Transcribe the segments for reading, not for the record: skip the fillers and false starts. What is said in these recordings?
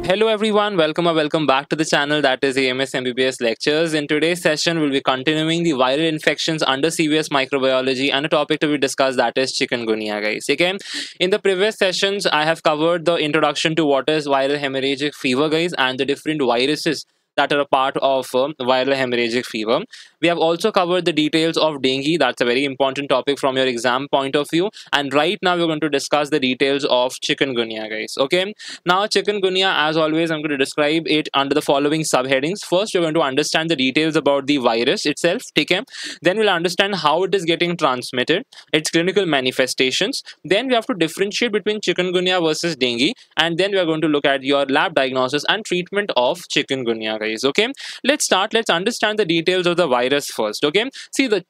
Hello everyone, welcome or welcome back to the channel that is AMS MBBS Lectures. In today's session, we'll be continuing the viral infections under CVS Microbiology and a topic to be discussed that is chikungunya, guys. Okay, in the previous sessions, I have covered the introduction to what is viral hemorrhagic fever, guys, and the different viruses that are a part of viral hemorrhagic fever. We have also covered the details of dengue. That's a very important topic from your exam point of view. And right now, we're going to discuss the details of chikungunya, guys. Okay. Now, chikungunya, as always, I'm going to describe it under the following subheadings. First, you're going to understand the details about the virus itself. Okay. Then we'll understand how it is getting transmitted, its clinical manifestations. Then we have to differentiate between chikungunya versus dengue. And then we are going to look at your lab diagnosis and treatment of chikungunya, guys. Okay. Let's start. Let's understand the details of the virus first. Okay. See, the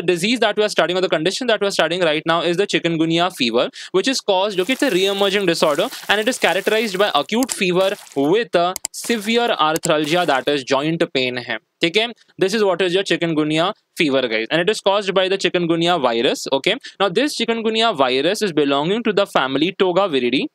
disease that we are studying or the condition that we are studying right now is the chikungunya fever, which is caused, okay, it's a re-emerging disorder and it is characterized by acute fever with a severe arthralgia, that is joint pain hai. Okay, this is what is your chikungunya fever, guys, and it is caused by the chikungunya virus. Okay, now this chikungunya virus is belonging to the family Togaviridae,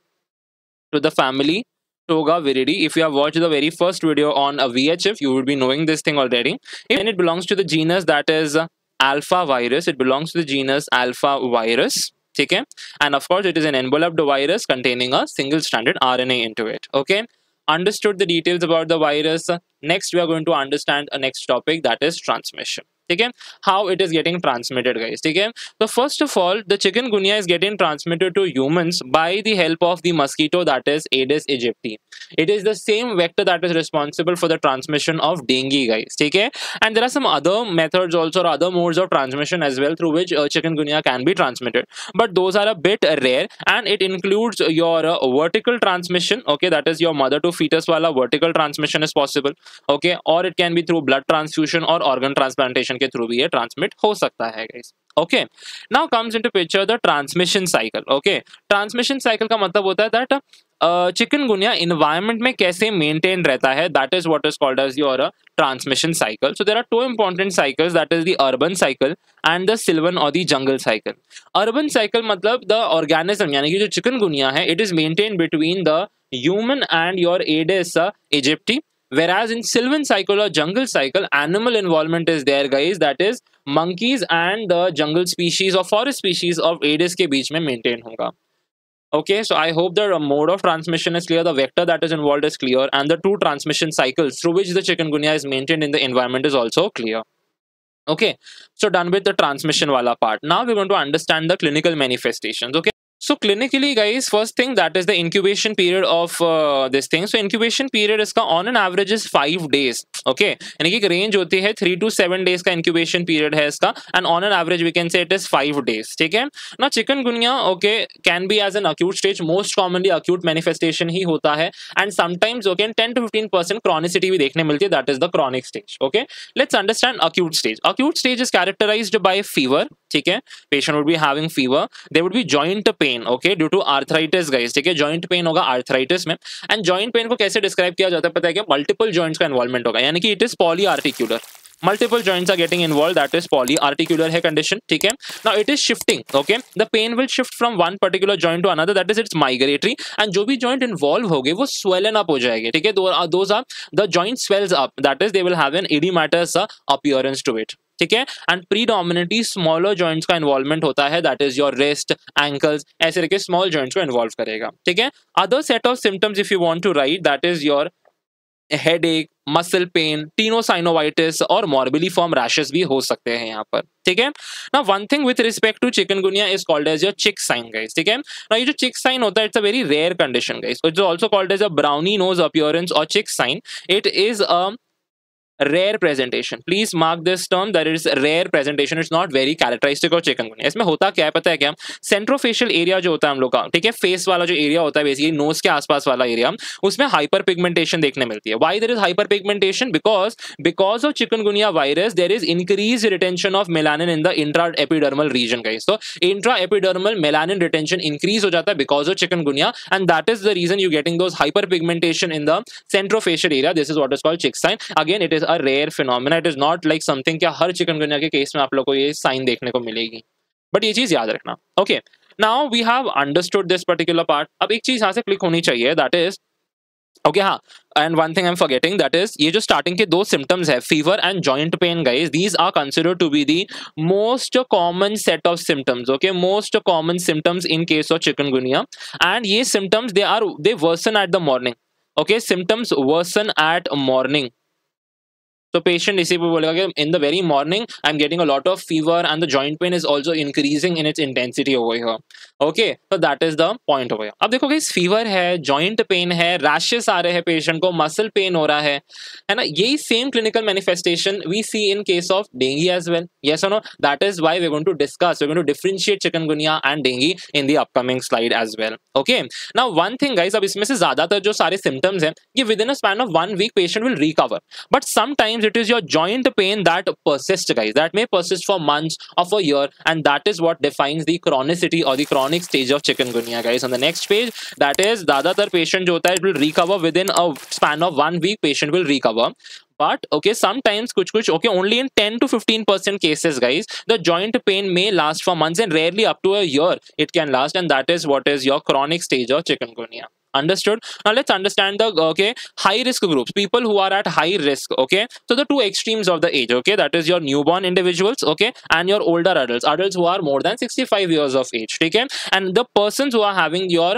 If you have watched the very first video on a VHF, you would be knowing this thing already. And it belongs to the genus that is alpha virus. It belongs to the genus alpha virus. Okay, and of course, it is an enveloped virus containing a single-stranded RNA into it. Okay, understood the details about the virus. Next, we are going to understand a next topic, that is transmission. Okay, how it is getting transmitted, guys. Okay, so first of all, the chikungunya is getting transmitted to humans by the help of the mosquito that is Aedes aegypti. It is the same vector that is responsible for the transmission of dengue, guys. Okay, and there are some other methods also, or other modes of transmission as well, through which chikungunya can be transmitted, but those are a bit rare, and it includes your vertical transmission. Okay, that is your mother to fetus wala vertical transmission is possible. Okay, or it can be through blood transfusion or organ transplantation के through भी ये transmit हो सकता है, guys. Okay, now comes into picture the transmission cycle. Okay, transmission cycle का मतलब होता है that चिकनगुनिया environment में कैसे maintain रहता है, that is what is called as your transmission cycle. So there are two important cycles, that is the urban cycle and the sylvan or the jungle cycle. Urban cycle मतलब the organism यानी कि जो chikungunya है, it is maintained between the human and your Aedes aegypti. Whereas in sylvan cycle or jungle cycle, animal involvement is there, guys. That is monkeys and the jungle species or forest species of Aedes के बीच में maintain होगा. Okay, so I hope the mode of transmission is clear, the vector that is involved is clear, and the two transmission cycles through which the chikungunya is maintained in the environment is also clear. Okay, so done with the transmission wala part. Now we're going to understand the clinical manifestations. Okay. So clinically, guys, first thing, that is the incubation period of this thing. So incubation period इसका on an average is 5 days. Okay, यानी कि range होती है 3 to 7 days का incubation period है इसका, and on an average we can say it is 5 days. ठीक है. Now chikungunya, okay, can be as an acute stage. Most commonly acute manifestation ही होता है, and sometimes okay 10 to 15% chronicity भी देखने मिलती है. That is the chronic stage. Okay, let's understand acute stage. Acute stage is characterized by fever. ठीक है, patient would be having fever. There would be joint pain. Okay, due to arthritis, guys. ठीक है, joint pain होगा arthritis में, and joint pain को कैसे describe किया जाता है पता है क्या? Multiple joints का involvement होगा, यानी कि it is polyarticular. Multiple joints are getting involved, that is polyarticular है condition. ठीक है, now it is shifting. Okay, the pain will shift from one particular joint to another, that is it's migratory, and जो भी joint involve होगे वो swollen up हो जाएंगे. ठीक है, those are the joint swells up, that is they will have an edematous appearance to it. ठीक है, एंड प्रीडोमिनेटली स्मॉलर जॉइंट्स का इन्वॉल्वमेंट होता है, that is your wrist, ankles, ऐसे करके स्मॉल जॉइंट्स को इन्वॉल्व करेगा. ठीक है, other set of symptoms if you want to write, that is your headache, muscle pain, tenosynovitis और मॉर्बिलिफॉर्म रैशेस भी हो सकते हैं यहाँ पर. ठीक है, ना one thing with respect to chikungunya is called as your chik sign, guys. ठीक है, ना ये जो चिक साइन होता है it's a very rare condition, guys. It's also called as a brownie nose appearance और chik sign. It is a rare presentation. Please mark this term, that is rare presentation. It's not very characteristic of chikungunya. इसमें होता क्या है पता है क्या? सेंट्रोफेशियल area जो होता है हम लोग का, ठीक है, फेस वाला जो एरिया होता है बेसिकली नोज के आसपास वाला एरिया, उसमें हाइपर पिगमेंटेशन देखने मिलती है. Why there is hyper pigmentation? Because of chikungunya virus there is increase retention of melanin in the intra epidermal region, guys. तो intra epidermal melanin retention increase हो जाता है because of chikungunya, and that is the reason you getting those hyper pigmentation in the centrofacial area. This is what is called chik sign. Again it is a rare phenomena. It is not like something क्या हर chikungunya के case में आप लोग को ये sign देखने को मिलेगी, बट ये चीज याद रखना. Okay, now we have understood this particular part. अब एक चीज यहाँ से क्लिक होनी चाहिए, दैट इज ओके हाँ, and one thing I am forgetting, that is ये जो स्टार्टिंग के दो सिम्टम्स है, fever and joint pain guys, these are considered to be the most common set of symptoms, okay, most common symptoms in case of chikungunya. And ये symptoms they worsen at the morning, okay, symptoms worsen at morning. तो patient इसी पे बोलेगा कि in the very morning I am getting a lot of fever and the joint pain is also increasing in its intensity over here. Okay, तो that is the point over here. अब देखो guys, fever है, joint pain है, rashes आ रहे हैं patient को, muscle pain हो रहा है ना, यही same clinical manifestation we see in case of dengue as well. Yes और no? That is why we are going to discuss, we are going to differentiate chikungunya and dengue in the upcoming slide as well. Okay, now one thing guys, अब इसमें से ज्यादातर जो सारे symptoms हैं ये within a span of 1 week patient will recover, but sometimes it is your joint pain that persists guys, that may persist for months or for a year, and that is what defines the chronicity or the chronic stage of chikungunya guys. On the next page, that is zyadatar patient jo hota hai, it will recover within a span of 1 week, patient will recover. But okay, sometimes kuch okay, only in 10 to 15% cases guys, the joint pain may last for months and rarely up to a year it can last, and that is what is your chronic stage of chikungunya. Understood? Now let's understand the okay high risk groups, people who are at high risk. Okay, so the two extremes of the age, okay, that is your newborn individuals, okay, and your older adults who are more than 65 years of age. Okay, and the persons who are having your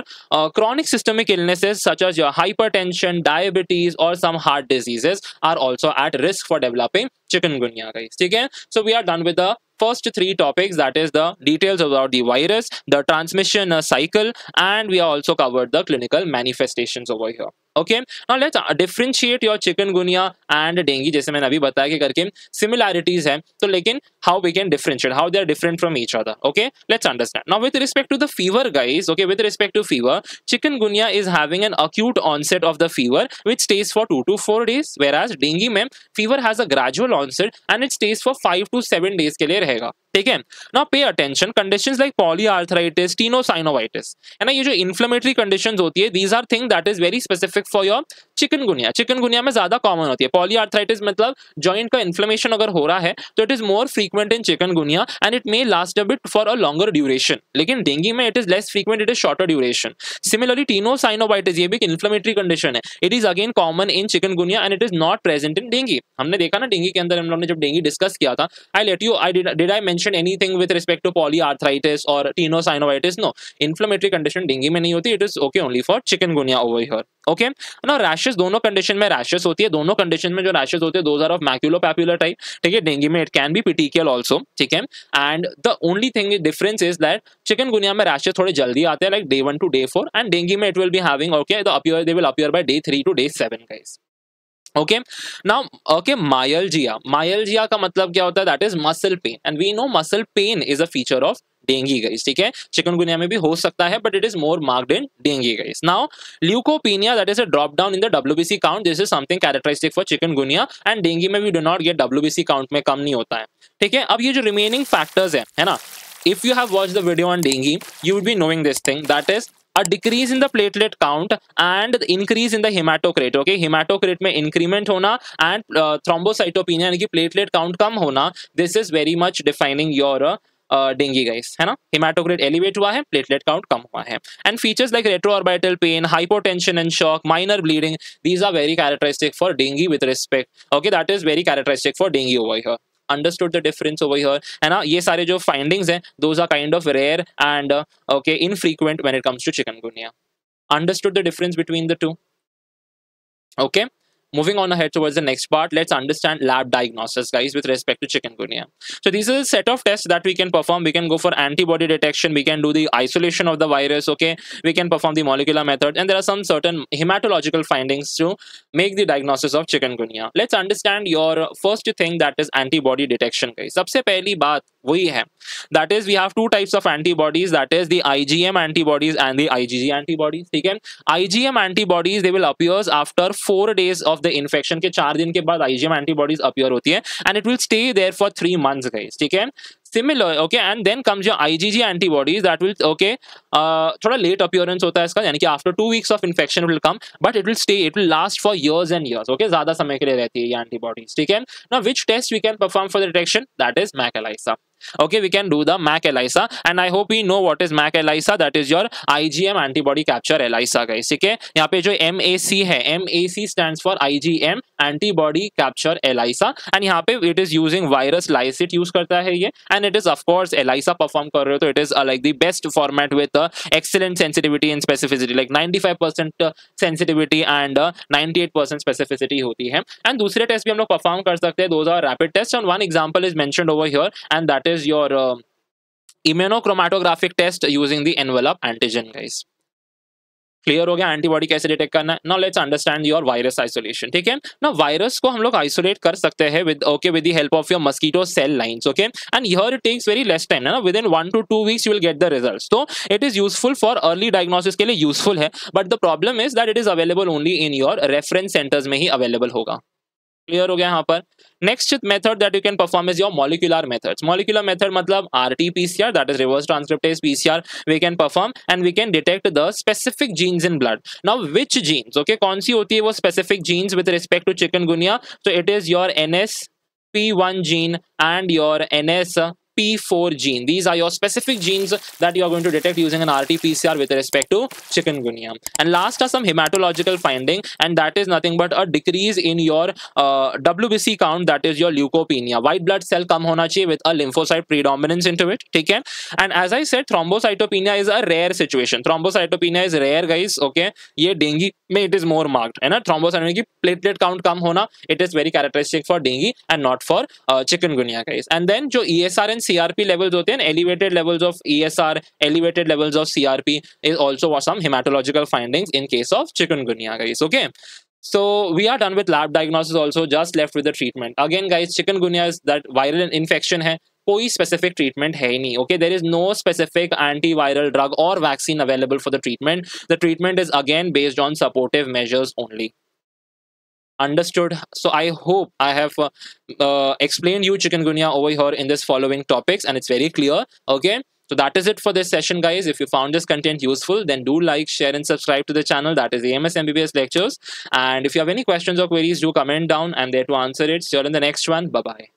chronic systemic illnesses such as your hypertension, diabetes, or some heart diseases are also at risk for developing chikungunya guys. Okay, so we are done with the first three topics, that is the details about the virus, the transmission cycle, and we have also covered the clinical manifestations over here. Okay, now let's differentiate your chikungunya and dengue. जैसे मैंने अभी बताया कि करके similarities हैं, तो लेकिन how we can differentiate, how they are different from each other. Okay, let's understand. Now with respect to the fever guys, okay, with respect to fever, chikungunya is having an acute onset of the fever which stays for 2 to 4 days, whereas dengue में fever has a gradual onset and it stays for 5 to 7 days के लिए रहेगा. ठीक है, now pay attention, conditions like polyarthritis, tenosynovitis, है ना, ये जो inflammatory conditions होती है, these are things that is very specific for your chikungunya. Chikungunya में ज्यादा कॉमन होती है. पॉलीआर्थराइटिस मतलब जॉइंट का इन्फ्लेमेशन अगर हो रहा है तो it is more frequent in chikungunya and it may last a bit for a longer duration, लेकिन डेंगू में it is less frequent, it is shorter duration. Similarly टीनोसाइनोवाइटिस, ये भी एक इन्फ्लेमेटरी कंडीशन है, it is again common in chikungunya and it is not present in dengue. हमने देखा ना dengue के अंदर, हम लोगों ने जब डेंगू डिस्कस किया था, I let you, I did I mention anything with respect to polyarthritis और tenosynovitis? No, inflammatory condition dengue में नहीं होती, it is okay only for chikungunya over here. Okay ना, रैशेस दोनों कंडीशन में रैशेस होती है, दोनों कंडीशन में जो रैशेस होते हैं those are of maculopapular type. ठीक है, डेंगू में it can be petechial also. ठीक है, and the only thing difference is that chikungunya में रैशेस थोड़े जल्दी आते हैं, like day 1 to day 4, and dengue में it will be having okay they will appear by day 3 to day 7 guys. Okay, now okay, myalgia का मतलब क्या होता है? That is muscle pain, and we know muscle pain is a feature of dengue guys. ठीक है, चिकनगुनिया में भी हो सकता है, but it is more marked in dengue guys. Now leukopenia, that is a drop down in the WBC count, this is something characteristic for chikungunya, and dengue में we do not get WBC count में कम नहीं होता है. ठीक है, अब ये जो रिमेनिंग फैक्टर्स है ना, if you have watched the video on dengue, you would be knowing this thing, that is a decrease in the platelet count and the increase in the hematocrit. Okay, hematocrit में increment होना and thrombocytopenia यानी कि platelet count कम होना, this is very much defining your dengue guys, है ना. hematocrit elevate हुआ है, platelet count कम हुआ है, and features like retroorbital pain, hypotension and shock, minor bleeding, these are very characteristic for dengue with respect. Okay, that is very characteristic for dengue over here. Understood the difference over here, है ना. ये सारे जो findings हैं, those are kind of rare and okay infrequent when it comes to chikungunya. Understood the difference between the two? Okay. Moving on ahead towards the next part, let's understand lab diagnosis guys with respect to chikungunya. So these are a set of tests that we can perform. We can go for antibody detection, we can do the isolation of the virus, okay, we can perform the molecular method, and there are some certain hematological findings to make the diagnosis of chikungunya. Let's understand your first thing, that is antibody detection guys. सबसे पहली बात वही है, that is we have two types of antibodies, that is the IgM antibodies and the IgG antibodies. ठीक है, IgM antibodies they will appears after 4 days of the infection, के 4 दिन के बाद IgM antibodies appear होती है, and it will stay there for 3 months guys. ठीक है, similar okay, and then comes your IgG antibodies that will okay थोड़ा late appearance होता है इसका, यानी कि after 2 weeks of infection it will come, but it will stay, it will last for years and years. Okay, ज्यादा समय के लिए रहती है ये antibodies. ठीक है, now which test we can perform for the detection? That is MAC ELISA. Okay, we can do the MAC ELISA, and I hope we know what is MAC ELISA. That is your IgM antibody capture ELISA guys. ठीक है, यहाँ पे जो MAC है, MAC stands for IgM antibody capture ELISA, and यहाँ पे it is using virus lysate use करता है ये, and it is of course ELISA perform कर रहे हो तो it is like the best format with excellent sensitivity and specificity, like 95% sensitivity and 98% specificity होती है. And दूसरे टेस्ट भी हम लोग परफॉर्म कर सकते हैं, those are rapid tests, and one example is mentioned over here, and that is your immunochromatographic test using the envelope antigen guys. Clear हो गया एंटीबॉडी कैसे डिटेक्ट करना है. Now let's understand your virus isolation. ठीक है ना, virus को हम लोग आइसोलेट कर सकते हैं with the help of your mosquito cell lines. Okay, and here it takes very less time ना, within 1 to 2 weeks you will get the results. तो it is useful for early diagnosis के लिए useful है, but the problem is that it is available only in your reference centres में ही available होगा. Clear हो गया यहाँ पर. Next method that you can perform is your molecular methods. Molecular method मतलब RT-PCR, that is reverse transcriptase PCR, we can perform and we can detect the specific genes in blood. Now which genes, okay, कौन सी होती है वो specific genes with respect to chikungunya? So it is your NSP1 gene and your NSP4 gene. These are your specific genes that you are going to detect using an RT-PCR with respect to chikungunya. And last are some hematological finding, and that is nothing but a decrease in your WBC count, that is your leukopenia. White blood cell कम होना चाहिए with a lymphocyte predominance into it. ठीक है, and as I said, thrombocytopenia is a rare situation. Thrombocytopenia is rare guys. Okay, ये dengue में it is more marked है ना. thrombocytopenia की platelet count कम होना, it is very characteristic for dengue and not for chikungunya guys. And then जो ESR and CRP levels होते हैं, elevated levels of ESR, elevated levels of CRP is also some hematological findings in case of chikungunya guys. Okay, so we are done with lab diagnosis also, just left with the treatment. Again guys, chikungunya is that viral infection है, कोई specific treatment है ही नहीं. Okay, there is no specific antiviral drug or vaccine available for the treatment. The treatment is again based on supportive measures only. Understood? So I hope I have explained you chikungunya over here in this following topics, and it's very clear. Okay, so that is it for this session guys. If you found this content useful, then do like, share and subscribe to the channel, that is AMS MBBS lectures. And if you have any questions or queries, do comment down and there to answer it. See you in the next one. Bye bye.